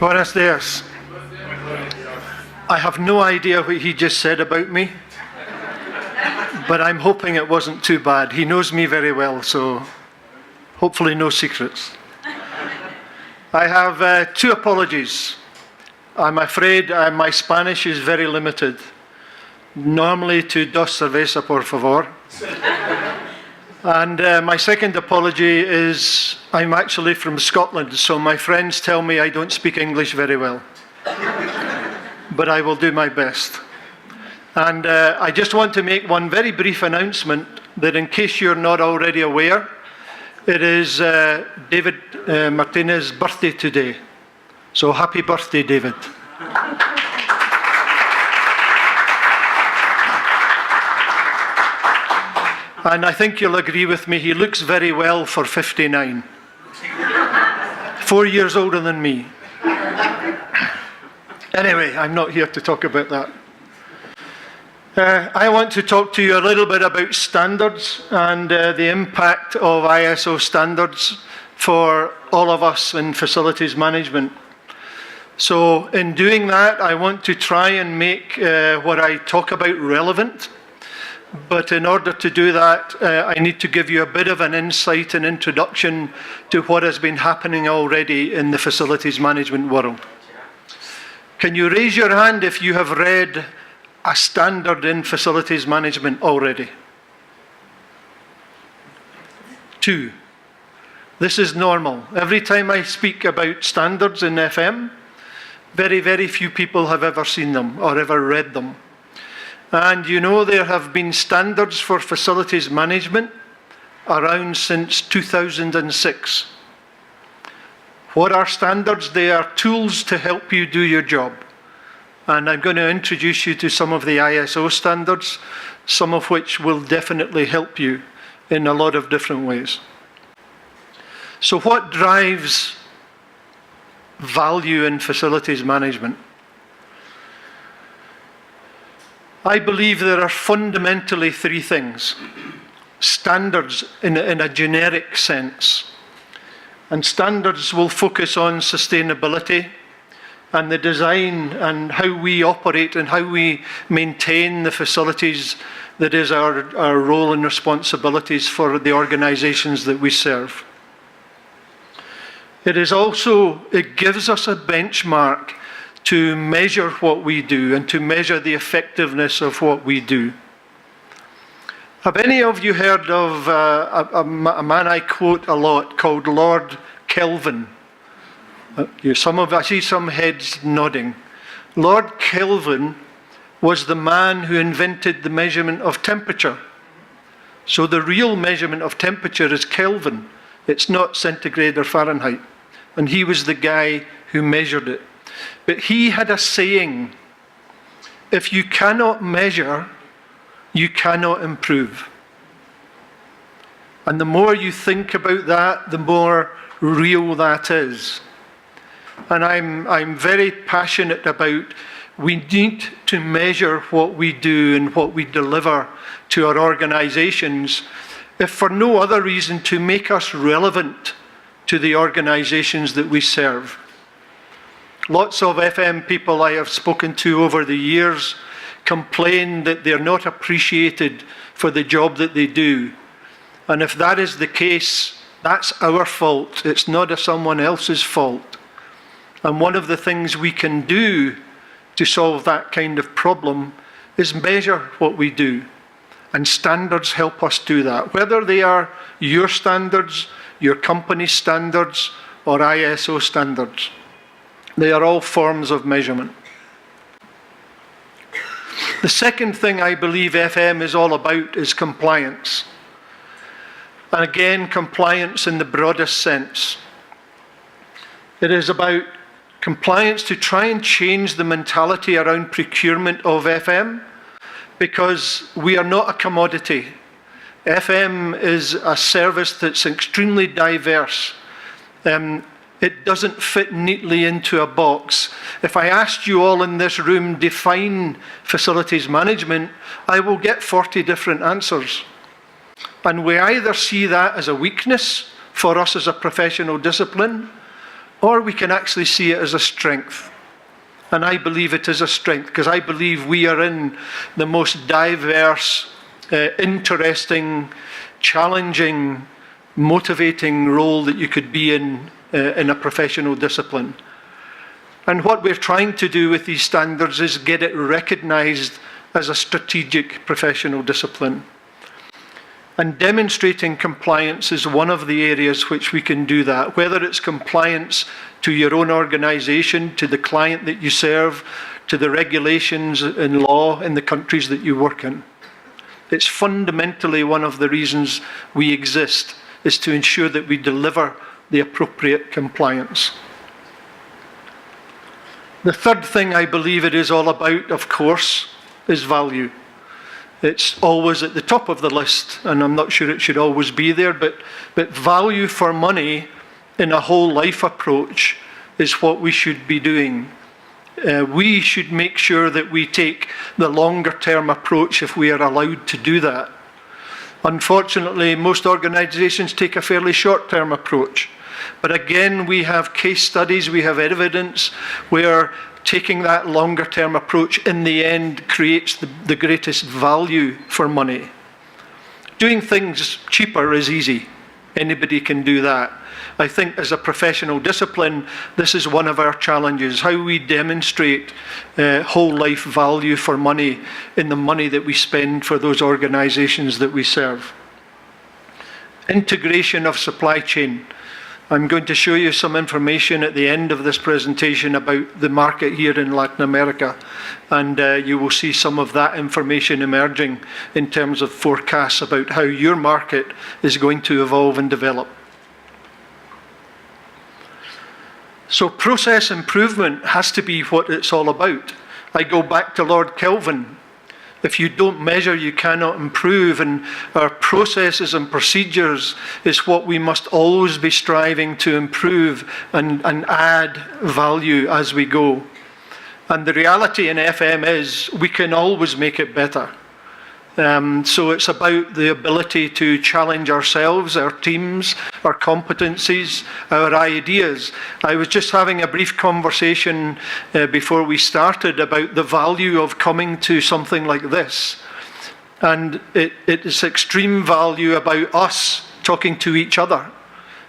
Buenos dias. I have no idea what he just said about me, but I'm hoping it wasn't too bad. He knows me very well, so hopefully no secrets. I have two apologies. I'm afraid my Spanish is very limited. Normally to dos cerveza, por favor. And my second apology is I'm actually from Scotland, so my friends tell me I don't speak English very well. But I will do my best. And I just want to make one very brief announcement that in case you're not already aware, it is David Martinez's birthday today. So happy birthday, David. And I think you'll agree with me, he looks very well for 59. 4 years older than me. Anyway, I'm not here to talk about that. I want to talk to you a little bit about standards and the impact of ISO standards for all of us in facilities management. So in doing that, I want to try and make what I talk about relevant. But in order to do that, I need to give you a bit of an insight and introduction to what has been happening already in the facilities management world. Can you raise your hand if you have read a standard in facilities management already? 2. This is normal. Every time I speak about standards in FM, very, very few people have ever seen them or ever read them. And you know there have been standards for facilities management around since 2006. What are standards? They are tools to help you do your job. And I'm going to introduce you to some of the ISO standards, some of which will definitely help you in a lot of different ways. So what drives value in facilities management? I believe there are fundamentally 3 things. Standards in a generic sense. And standards will focus on sustainability and the design and how we operate and how we maintain the facilities that is our role and responsibilities for the organizations that we serve. It gives us a benchmark to measure what we do and to measure the effectiveness of what we do. Have any of you heard of a man I quote a lot called Lord Kelvin? I see some heads nodding. Lord Kelvin was the man who invented the measurement of temperature. So the real measurement of temperature is Kelvin. It's not centigrade or Fahrenheit. And he was the guy who measured it. But he had a saying, if you cannot measure, you cannot improve. And the more you think about that, the more real that is. And I'm very passionate about we need to measure what we do and what we deliver to our organizations, if for no other reason to make us relevant to the organizations that we serve. Lots of FM people I have spoken to over the years complain that they're not appreciated for the job that they do. And if that is the case, that's our fault. It's not someone else's fault. And one of the things we can do to solve that kind of problem is measure what we do. And standards help us do that. Whether they are your standards, your company's standards, or ISO standards. They are all forms of measurement. The second thing I believe FM is all about is compliance. And again, compliance in the broadest sense. It is about compliance to try and change the mentality around procurement of FM, because we are not a commodity. FM is a service that's extremely diverse. It doesn't fit neatly into a box. If I asked you all in this room, define facilities management, I will get 40 different answers. And we either see that as a weakness for us as a professional discipline, or we can actually see it as a strength. And I believe it is a strength, because I believe we are in the most diverse, interesting, challenging, motivating role that you could be in a professional discipline. And what we're trying to do with these standards is get it recognized as a strategic professional discipline. And demonstrating compliance is one of the areas which we can do that, whether it's compliance to your own organization, to the client that you serve, to the regulations and law in the countries that you work in. It's fundamentally one of the reasons we exist, is to ensure that we deliver the appropriate compliance. The third thing I believe it is all about, of course, is value. It's always at the top of the list, and I'm not sure it should always be there, but value for money in a whole life approach is what we should be doing. We should make sure that we take the longer term approach if we are allowed to do that. Unfortunately, most organizations take a fairly short term approach. But again, we have case studies, we have evidence where taking that longer term approach in the end creates the greatest value for money. Doing things cheaper is easy. Anybody can do that. I think as a professional discipline, this is one of our challenges, how we demonstrate whole life value for money in the money that we spend for those organizations that we serve. Integration of supply chain. I'm going to show you some information at the end of this presentation about the market here in Latin America, and you will see some of that information emerging in terms of forecasts about how your market is going to evolve and develop. So process improvement has to be what it's all about. I go back to Lord Kelvin. If you don't measure, you cannot improve, and our processes and procedures is what we must always be striving to improve and add value as we go. And the reality in FM is we can always make it better. So it's about the ability to challenge ourselves, our teams, our competencies, our ideas. I was just having a brief conversation before we started about the value of coming to something like this. And it is extreme value about us talking to each other.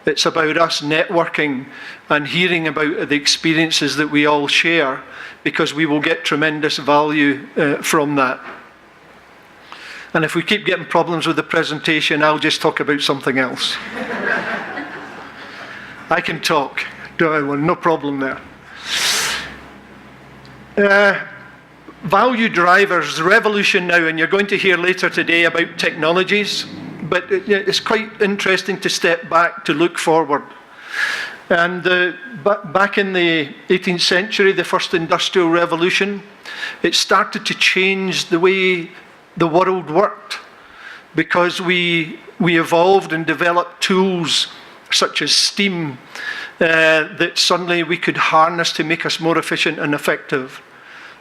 It's about us networking and hearing about the experiences that we all share, because we will get tremendous value from that. And if we keep getting problems with the presentation, I'll just talk about something else. I can talk, no problem there. Value drivers, the revolution now, and you're going to hear later today about technologies, but it's quite interesting to step back to look forward. And back in the 18th century, the first industrial revolution, it started to change the way the world worked, because we evolved and developed tools such as steam that suddenly we could harness to make us more efficient and effective.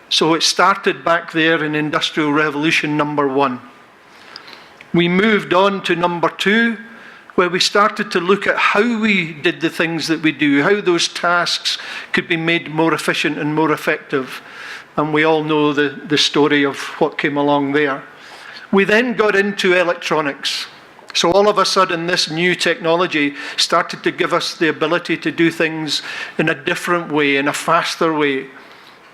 So it started back there in Industrial Revolution number 1. We moved on to number 2, where we started to look at how we did the things that we do, how those tasks could be made more efficient and more effective. And we all know the story of what came along there. We then got into electronics. So all of a sudden, this new technology started to give us the ability to do things in a different way, in a faster way,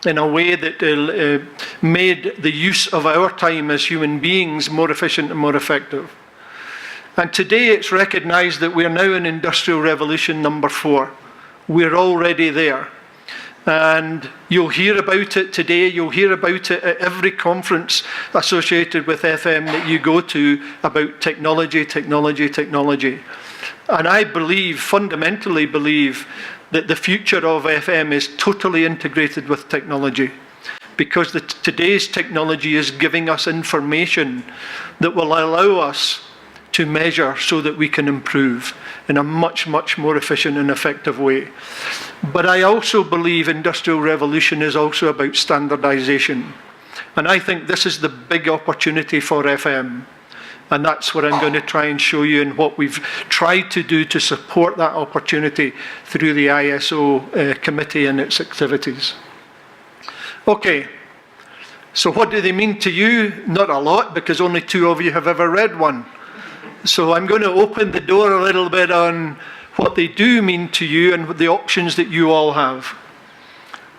in a way that made the use of our time as human beings more efficient and more effective. And today it's recognized that we're now in Industrial Revolution number 4. We're already there. And you'll hear about it today, you'll hear about it at every conference associated with FM that you go to about technology, technology, technology. And I believe, fundamentally believe, that the future of FM is totally integrated with technology, because today's technology is giving us information that will allow us to measure so that we can improve in a much, much more efficient and effective way. But I also believe Industrial Revolution is also about standardization. And I think this is the big opportunity for FM. And that's what I'm going to try and show you, and what we've tried to do to support that opportunity through the ISO committee and its activities. Okay, so what do they mean to you? Not a lot, because only 2 of you have ever read one. So I'm going to open the door a little bit on what they do mean to you and the options that you all have.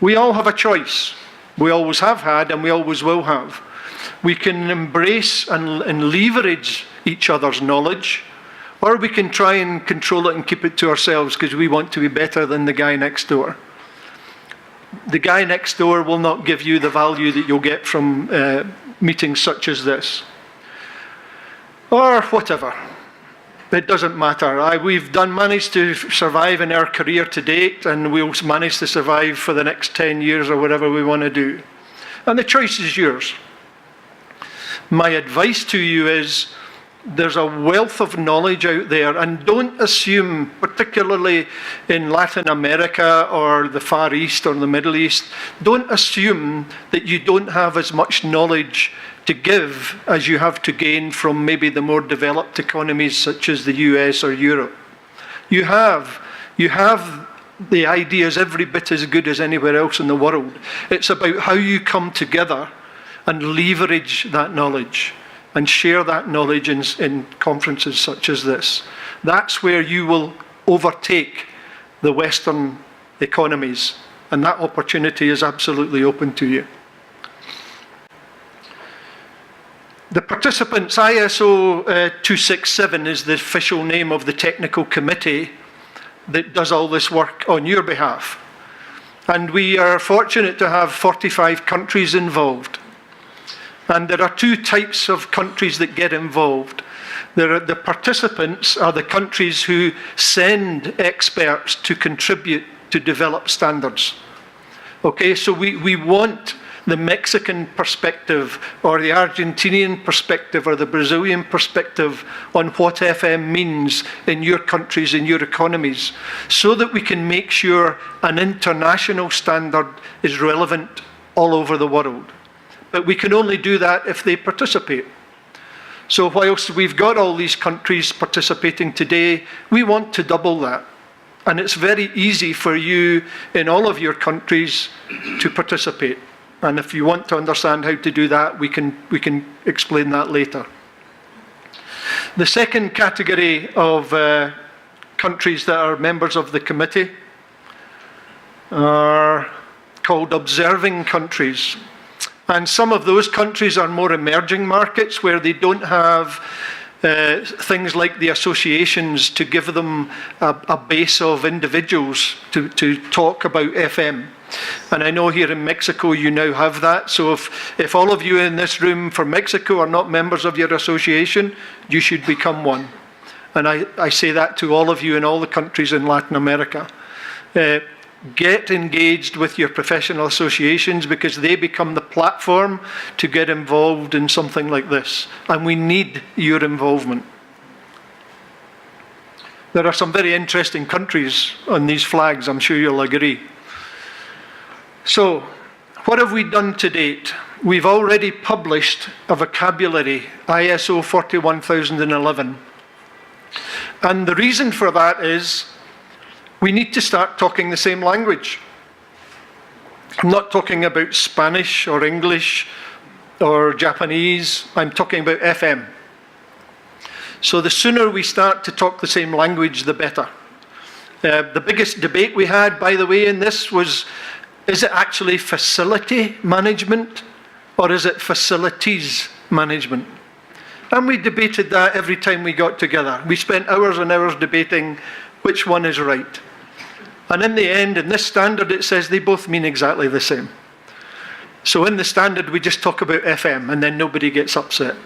We all have a choice. We always have had, and we always will have. We can embrace and leverage each other's knowledge, or we can try and control it and keep it to ourselves because we want to be better than the guy next door. The guy next door will not give you the value that you'll get from meetings such as this. Or whatever. It doesn't matter. We've managed to survive in our career to date, and we'll manage to survive for the next 10 years or whatever we want to do. And the choice is yours. My advice to you is, there's a wealth of knowledge out there, and don't assume, particularly in Latin America or the Far East or the Middle East, don't assume that you don't have as much knowledge to give as you have to gain from maybe the more developed economies such as the US or Europe. You have the ideas every bit as good as anywhere else in the world. It's about how you come together and leverage that knowledge and share that knowledge in conferences such as this. That's where you will overtake the Western economies, and that opportunity is absolutely open to you. The participants, ISO 267 is the official name of the technical committee that does all this work on your behalf. And we are fortunate to have 45 countries involved. And there are 2 types of countries that get involved. The participants are the countries who send experts to contribute to develop standards. Okay, so we want the Mexican perspective, or the Argentinian perspective, or the Brazilian perspective on what FM means in your countries, in your economies, so that we can make sure an international standard is relevant all over the world. But we can only do that if they participate. So whilst we've got all these countries participating today, we want to double that. And it's very easy for you in all of your countries to participate. And if you want to understand how to do that, we can explain that later. The second category of countries that are members of the committee are called observing countries. And some of those countries are more emerging markets where they don't have things like the associations to give them a base of individuals to talk about FM. And I know here in Mexico you now have that. So if all of you in this room for Mexico are not members of your association, you should become one. And I say that to all of you in all the countries in Latin America. Get engaged with your professional associations, because they become the platform to get involved in something like this. And we need your involvement. There are some very interesting countries on these flags, I'm sure you'll agree. So, what have we done to date? We've already published a vocabulary, ISO 41011. And the reason for that is we need to start talking the same language. I'm not talking about Spanish or English or Japanese. I'm talking about FM. So the sooner we start to talk the same language, the better. The biggest debate we had, by the way, in this was, is it actually facility management or is it facilities management? And we debated that every time we got together. We spent hours and hours debating which one is right. And in the end, in this standard, it says they both mean exactly the same. So in the standard, we just talk about FM and then nobody gets upset.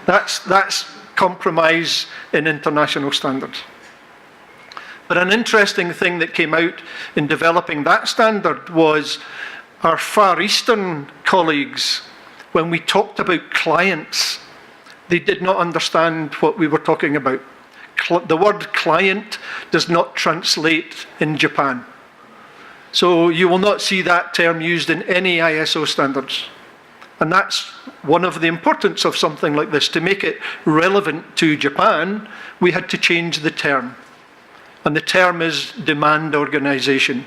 That's compromise in international standards. But an interesting thing that came out in developing that standard was our Far Eastern colleagues, when we talked about clients, they did not understand what we were talking about. The word client does not translate in Japan. So you will not see that term used in any ISO standards. And that's one of the importance of something like this. To make it relevant to Japan, we had to change the term. And the term is demand organization.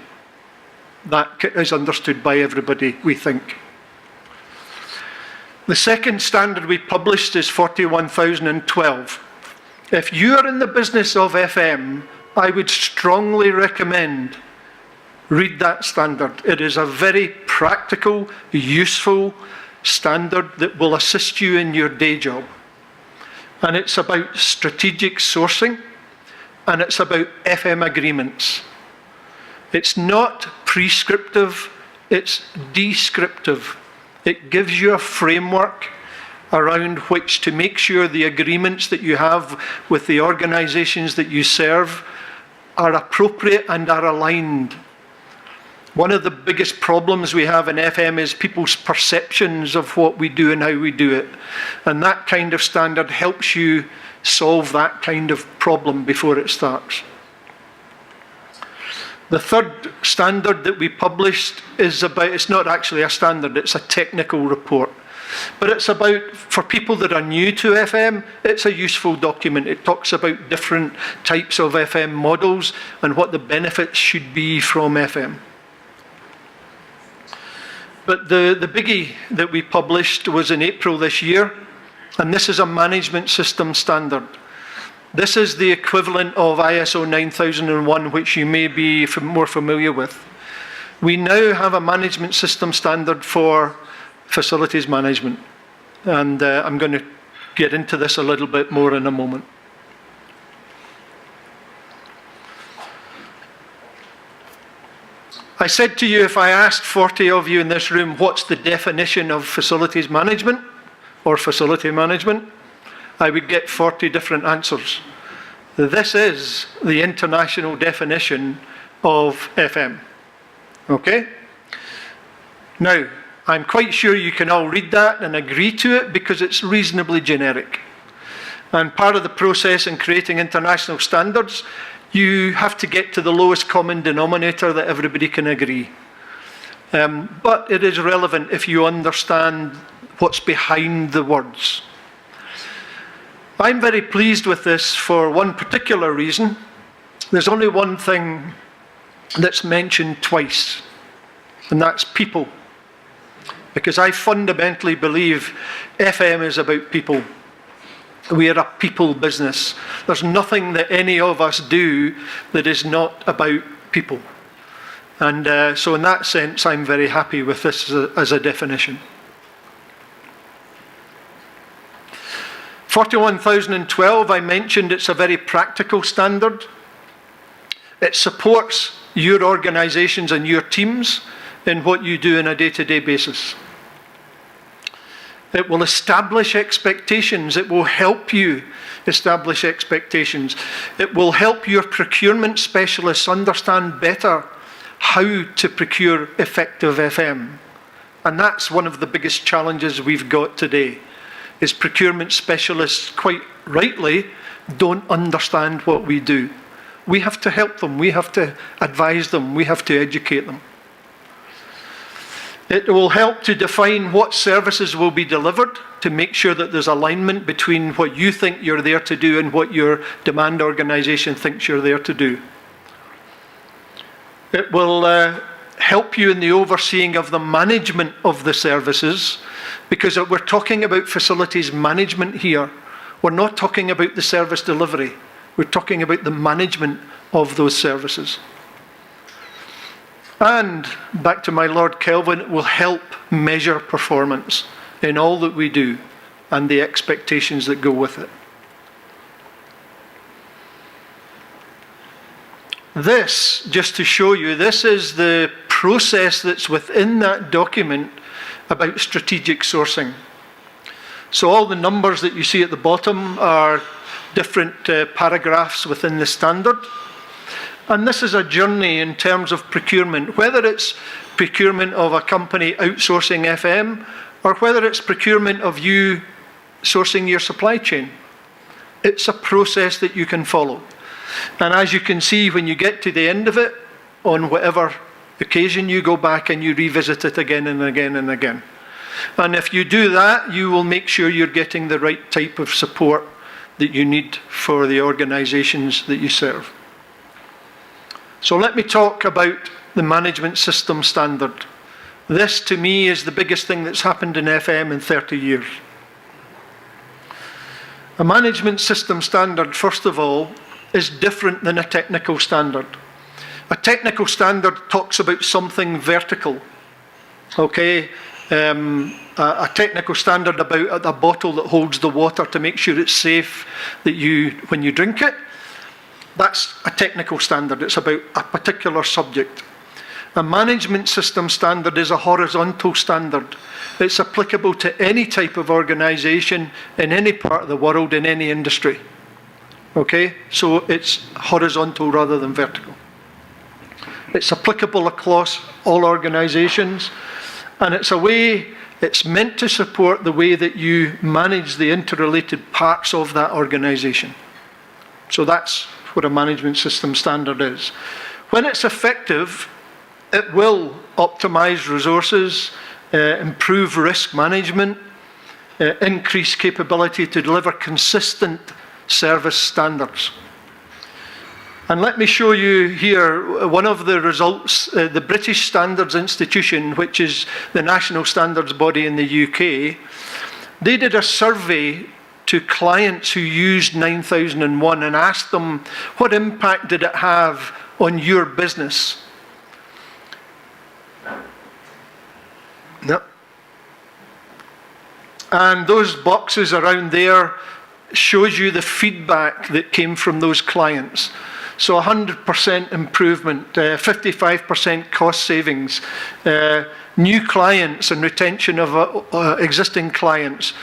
That is understood by everybody, we think. The second standard we published is 41012. If you are in the business of FM, I would strongly recommend read that standard. It is a very practical, useful standard that will assist you in your day job. And it's about strategic sourcing, and it's about FM agreements. It's not prescriptive, it's descriptive. It gives you a framework around which to make sure the agreements that you have with the organizations that you serve are appropriate and are aligned. One of the biggest problems we have in FM is people's perceptions of what we do and how we do it. And that kind of standard helps you solve that kind of problem before it starts. The third standard that we published is about, it's not actually a standard, it's a technical report. But it's about, for people that are new to FM, it's a useful document. It talks about different types of FM models and what the benefits should be from FM. But the biggie that we published was in April this year, and this is a management system standard. This is the equivalent of ISO 9001, which you may be more familiar with. We now have a management system standard for facilities management, and I'm going to get into this a little bit more in a moment. I said to you, if I asked 40 of you in this room, what's the definition of facilities management or facility management, I would get 40 different answers. This is the international definition of FM. Okay? Now, I'm quite sure you can all read that and agree to it because it's reasonably generic. And part of the process in creating international standards, you have to get to the lowest common denominator that everybody can agree. But it is relevant if you understand what's behind the words. I'm very pleased with this for one particular reason. There's only one thing that's mentioned twice, and that's people. Because I fundamentally believe FM is about people. We are a people business. There's nothing that any of us do that is not about people. And so in that sense, I'm very happy with this as a definition. 41012, I mentioned it's a very practical standard. It supports your organizations and your teams in what you do on a day-to-day basis. It will establish expectations. It will help you establish expectations. It will help your procurement specialists understand better how to procure effective FM. And that's one of the biggest challenges we've got today, is procurement specialists, quite rightly, don't understand what we do. We have to help them. We have to advise them. We have to educate them. It will help to define what services will be delivered to make sure that there's alignment between what you think you're there to do and what your demand organization thinks you're there to do. It will help you in the overseeing of the management of the services, because we're talking about facilities management here. We're not talking about the service delivery. We're talking about the management of those services. And, back to my Lord Kelvin, it will help measure performance in all that we do and the expectations that go with it. This, just to show you, this is the process that's within that document about strategic sourcing. So all the numbers that you see at the bottom are different paragraphs within the standard. And this is a journey in terms of procurement, whether it's procurement of a company outsourcing FM or whether it's procurement of you sourcing your supply chain. It's a process that you can follow. And as you can see, when you get to the end of it, on whatever occasion, you go back and you revisit it again and again and again. And if you do that, you will make sure you're getting the right type of support that you need for the organizations that you serve. So let me talk about the management system standard. This, to me, is the biggest thing that's happened in FM in 30 years. A management system standard, first of all, is different than a technical standard. A technical standard talks about something vertical, okay? A technical standard about a bottle that holds the water to make sure it's safe that when you drink it. That's a technical standard. It's about a particular subject. A management system standard is a horizontal standard. It's applicable to any type of organization in any part of the world, in any industry. Okay? So it's horizontal rather than vertical. It's applicable across all organizations, and it's meant to support the way that you manage the interrelated parts of that organization. So that's what a management system standard is. When it's effective, it will optimize resources, improve risk management, increase capability to deliver consistent service standards. And let me show you here one of the results. The British Standards Institution, which is the national standards body in the UK, they did a survey to clients who used 9001 and asked them, what impact did it have on your business? No. And those boxes around there shows you the feedback that came from those clients. So 100% improvement, 55% cost savings, new clients and retention of existing clients.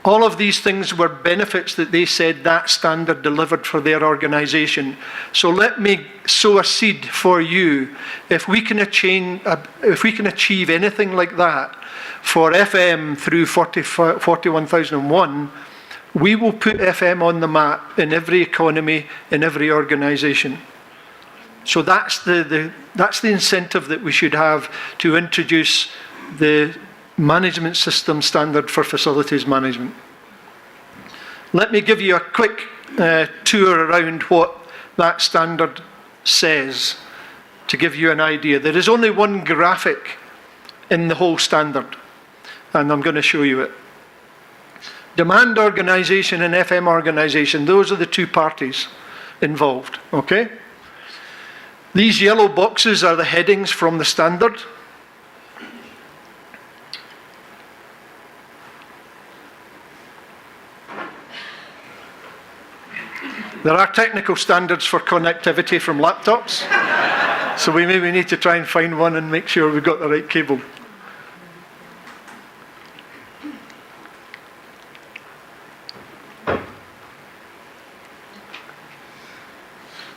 All of these things were benefits that they said that standard delivered for their organization. So let me sow a seed for you. If we can achieve anything like that for FM through 41001, we will put FM on the map in every economy, in every organization. So that's the incentive that we should have to introduce the management system standard for facilities management. Let me give you a quick tour around what that standard says to give you an idea. There is only one graphic in the whole standard, and I'm going to show you it. Demand organisation and FM organisation, those are the two parties involved, okay? These yellow boxes are the headings from the standard. There are technical standards for connectivity from laptops, so we maybe need to try and find one and make sure we've got the right cable.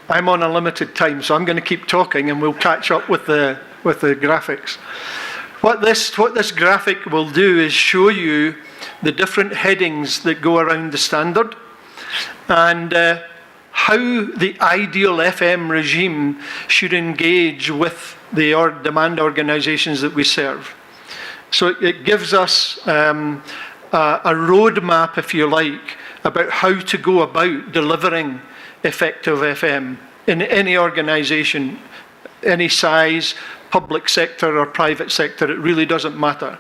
I'm on a limited time, so I'm going to keep talking and we'll catch up with the graphics. What this graphic will do is show you the different headings that go around the standard and how the ideal FM regime should engage with the demand organizations that we serve. So it gives us a roadmap, if you like, about how to go about delivering effective FM in any organization, any size, public sector or private sector, it really doesn't matter.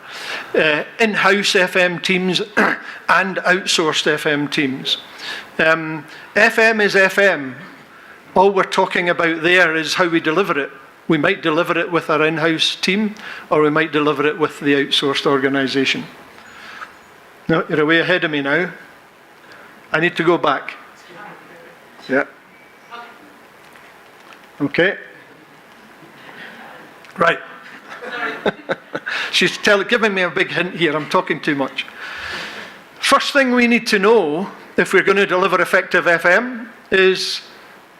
In-house FM teams and outsourced FM teams. FM is FM. All we're talking about there is how we deliver it. We might deliver it with our in-house team, or we might deliver it with the outsourced organization. No, you're way ahead of me now. I need to go back. Yeah. Okay. Right. She's giving me a big hint here. I'm talking too much. First thing we need to know, if we're going to deliver effective FM, is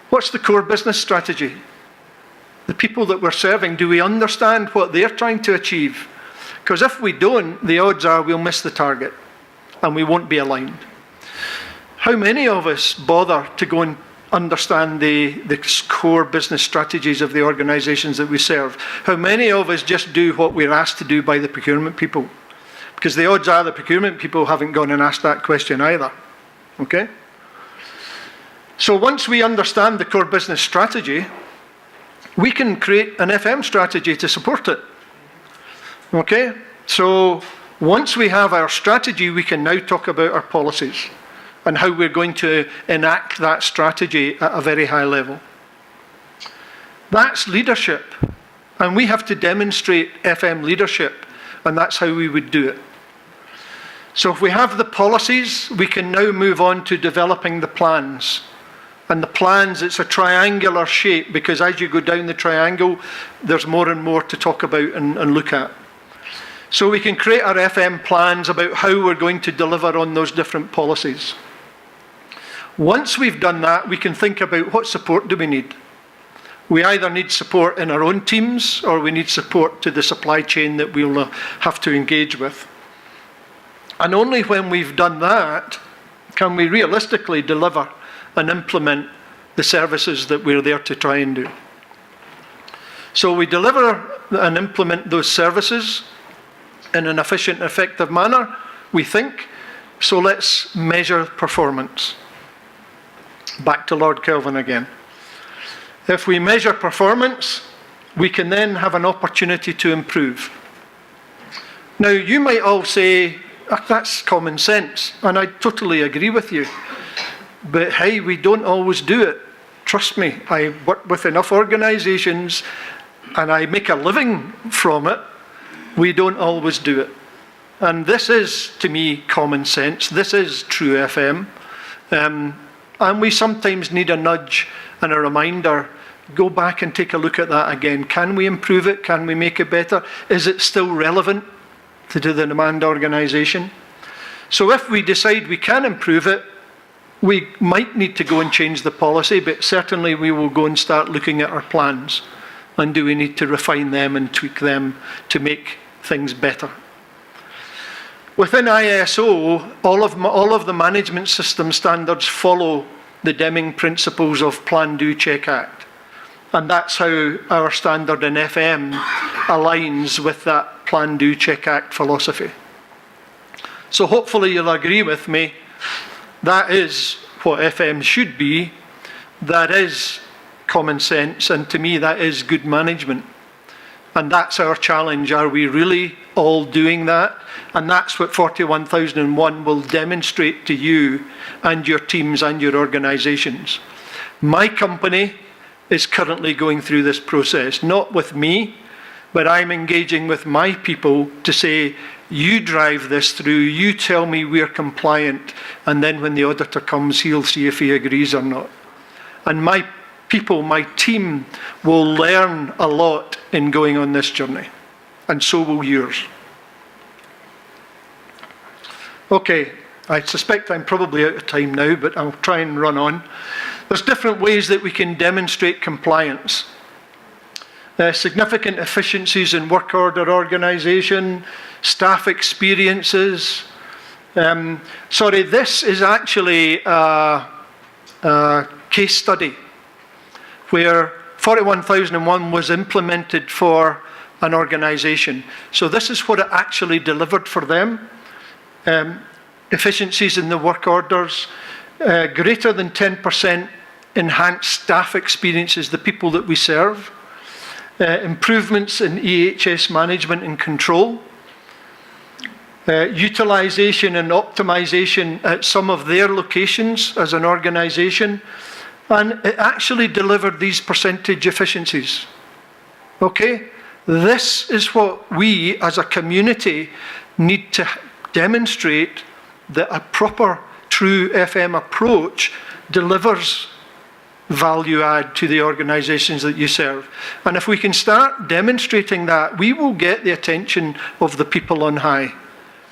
what's the core business strategy? The people that we're serving, do we understand what they're trying to achieve? Because if we don't, the odds are we'll miss the target and we won't be aligned. How many of us bother to go and understand the core business strategies of the organizations that we serve? How many of us just do what we're asked to do by the procurement people? Because the odds are the procurement people haven't gone and asked that question either. Okay? So once we understand the core business strategy, we can create an FM strategy to support it. Okay? So once we have our strategy, we can now talk about our policies and how we're going to enact that strategy at a very high level. That's leadership. And we have to demonstrate FM leadership, and that's how we would do it. So if we have the policies, we can now move on to developing the plans. And the plans, it's a triangular shape, because as you go down the triangle, there's more and more to talk about and look at. So we can create our FM plans about how we're going to deliver on those different policies. Once we've done that, we can think about what support do we need. We either need support in our own teams, or we need support to the supply chain that we'll have to engage with. And only when we've done that can we realistically deliver and implement the services that we're there to try and do. So we deliver and implement those services in an efficient and effective manner, we think. So let's measure performance. Back to Lord Kelvin again. If we measure performance, we can then have an opportunity to improve. Now, you might all say, that's common sense, and I totally agree with you. But hey, we don't always do it. Trust me, I work with enough organisations, and I make a living from it. We don't always do it. And this is, to me, common sense. This is true FM. And we sometimes need a nudge and a reminder. Go back and take a look at that again. Can we improve it? Can we make it better? Is it still relevant to the demand organisation? So if we decide we can improve it, we might need to go and change the policy, but certainly we will go and start looking at our plans. And do we need to refine them and tweak them to make things better? Within ISO, all of the management system standards follow the Deming principles of Plan, Do, Check, Act. And that's how our standard in FM aligns with that Plan, Do, Check, Act philosophy. So hopefully you'll agree with me. That is what FM should be. That is common sense. And to me, that is good management. And that's our challenge. Are we really all doing that? And that's what 41001 will demonstrate to you and your teams and your organisations. My company is currently going through this process, not with me, but I'm engaging with my people to say, you drive this through, you tell me we're compliant, and then when the auditor comes, he'll see if he agrees or not. And my people, my team, will learn a lot in going on this journey, and so will yours. Okay, I suspect I'm probably out of time now, but I'll try and run on. There's different ways that we can demonstrate compliance. Significant efficiencies in work order organisation, staff experiences. This is actually a case study where 41001 was implemented for an organisation. So this is what it actually delivered for them. Efficiencies in the work orders, greater than 10% enhanced staff experiences, the people that we serve, improvements in EHS management and control, utilisation and optimisation at some of their locations as an organisation, and it actually delivered these percentage efficiencies. Okay? This is what we as a community need to demonstrate, that a proper, true FM approach delivers value add to the organisations that you serve. And if we can start demonstrating that, we will get the attention of the people on high,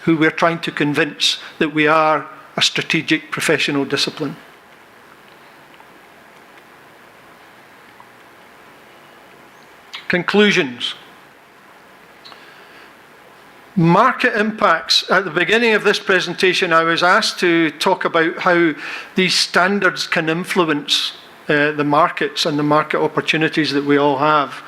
who we're trying to convince that we are a strategic professional discipline. Conclusions. Market impacts. At the beginning of this presentation, I was asked to talk about how these standards can influence the markets and the market opportunities that we all have.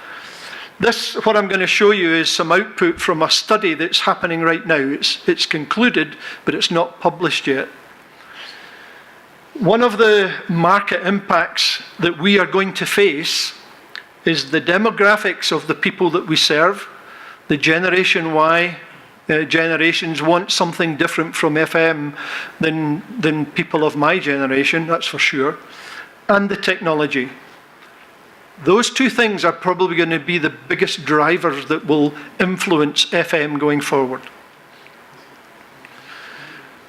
This, what I'm going to show you, is some output from a study that's happening right now. It's concluded, but it's not published yet. One of the market impacts that we are going to face is the demographics of the people that we serve. The Generation Y generations want something different from FM than people of my generation, that's for sure, and the technology. Those two things are probably going to be the biggest drivers that will influence FM going forward.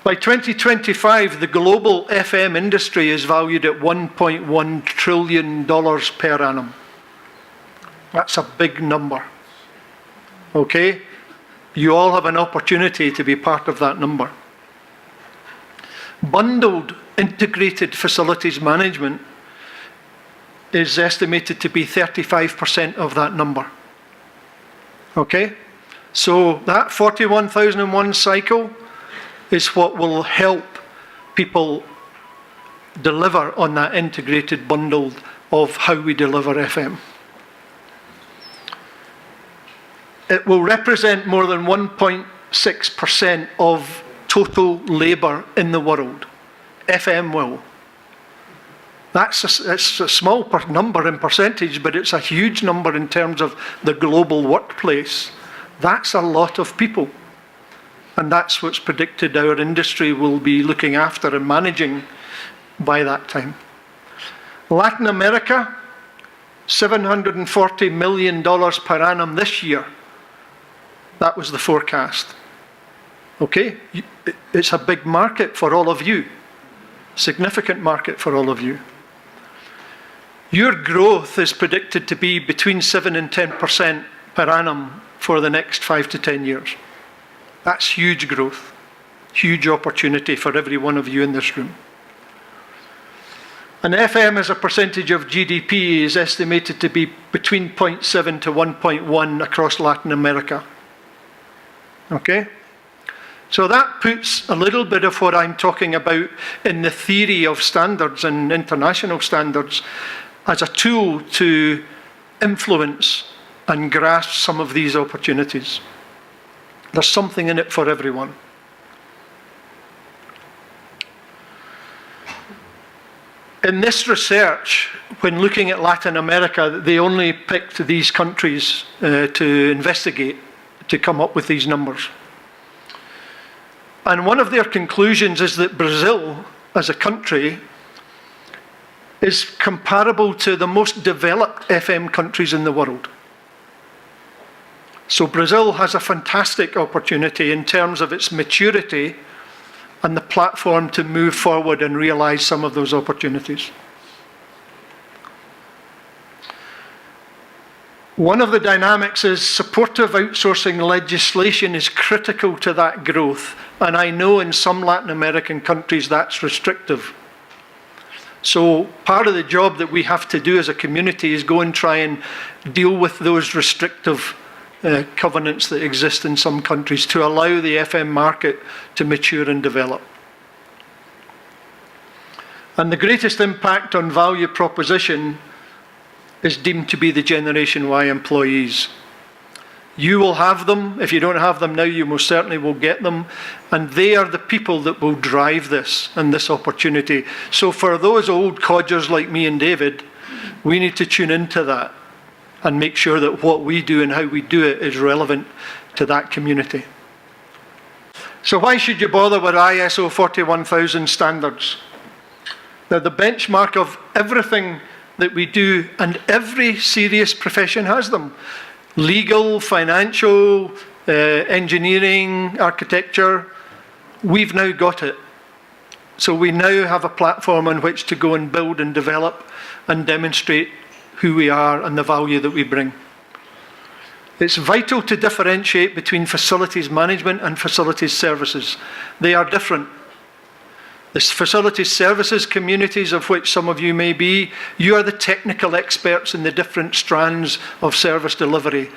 By 2025, the global FM industry is valued at $1.1 trillion per annum. That's a big number. Okay? You all have an opportunity to be part of that number. Bundled integrated facilities management is estimated to be 35% of that number. Okay? So that 41,001 cycle is what will help people deliver on that integrated bundle of how we deliver FM. It will represent more than 1.6% of total labour in the world. FM will. It's a small number in percentage, but it's a huge number in terms of the global workplace. That's a lot of people. And that's what's predicted our industry will be looking after and managing by that time. Latin America, $740 million per annum this year. That was the forecast. Okay? It's a big market for all of you. Significant market for all of you. Your growth is predicted to be between 7 and 10% per annum for the next 5 to 10 years. That's huge growth, huge opportunity for every one of you in this room. And FM as a percentage of GDP is estimated to be between 0.7 to 1.1 across Latin America. Okay? So that puts a little bit of what I'm talking about in the theory of standards and international standards as a tool to influence and grasp some of these opportunities. There's something in it for everyone. In this research, when looking at Latin America, they only picked these countries to investigate, to come up with these numbers. And one of their conclusions is that Brazil, as a country, is comparable to the most developed FM countries in the world. So Brazil has a fantastic opportunity in terms of its maturity and the platform to move forward and realize some of those opportunities. One of the dynamics is supportive outsourcing legislation is critical to that growth. And I know in some Latin American countries that's restrictive. So part of the job that we have to do as a community is go and try and deal with those restrictive covenants that exist in some countries to allow the FM market to mature and develop. And the greatest impact on value proposition is deemed to be the Generation Y employees. You will have them. If you don't have them now, you most certainly will get them. And they are the people that will drive this and this opportunity. So for those old codgers like me and David, we need to tune into that and make sure that what we do and how we do it is relevant to that community. So why should you bother with ISO 41000 standards? They're the benchmark of everything that we do, and every serious profession has them. Legal, financial, engineering, architecture, we've now got it. So we now have a platform on which to go and build and develop and demonstrate who we are and the value that we bring. It's vital to differentiate between facilities management and facilities services. They are different. The facilities services communities, of which some of you may be, you are the technical experts in the different strands of service delivery.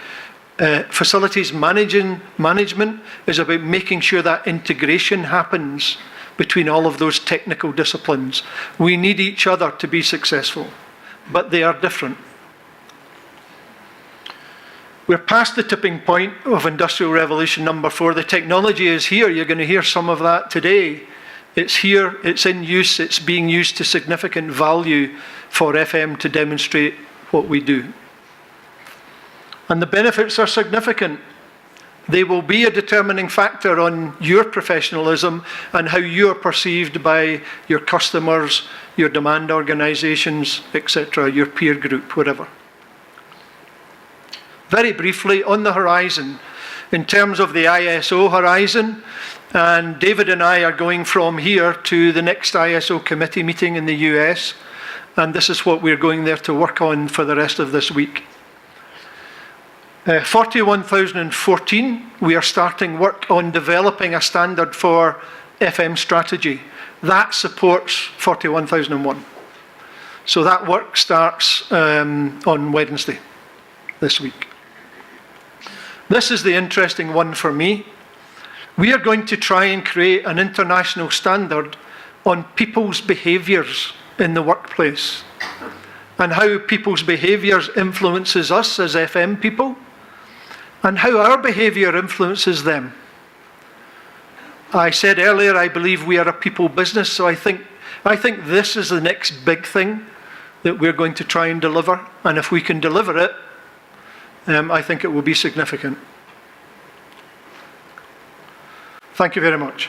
Facilities management is about making sure that integration happens between all of those technical disciplines. We need each other to be successful, but they are different. We're past the tipping point of Industrial Revolution number 4. The technology is here. You're going to hear some of that today. It's here, it's in use, it's being used to significant value for FM to demonstrate what we do. And the benefits are significant. They will be a determining factor on your professionalism and how you are perceived by your customers, your demand organisations, etc., your peer group, whatever. Very briefly, on the horizon, in terms of the ISO horizon, and David and I are going from here to the next ISO committee meeting in the US, and this is what we're going there to work on for the rest of this week. 41014, we are starting work on developing a standard for FM strategy. That supports 41001. So that work starts on Wednesday this week. This is the interesting one for me. We are going to try and create an international standard on people's behaviours in the workplace and how people's behaviours influences us as FM people and how our behaviour influences them. I said earlier, I believe we are a people business, so I think this is the next big thing that we're going to try and deliver, and if we can deliver it, I think it will be significant. Thank you very much.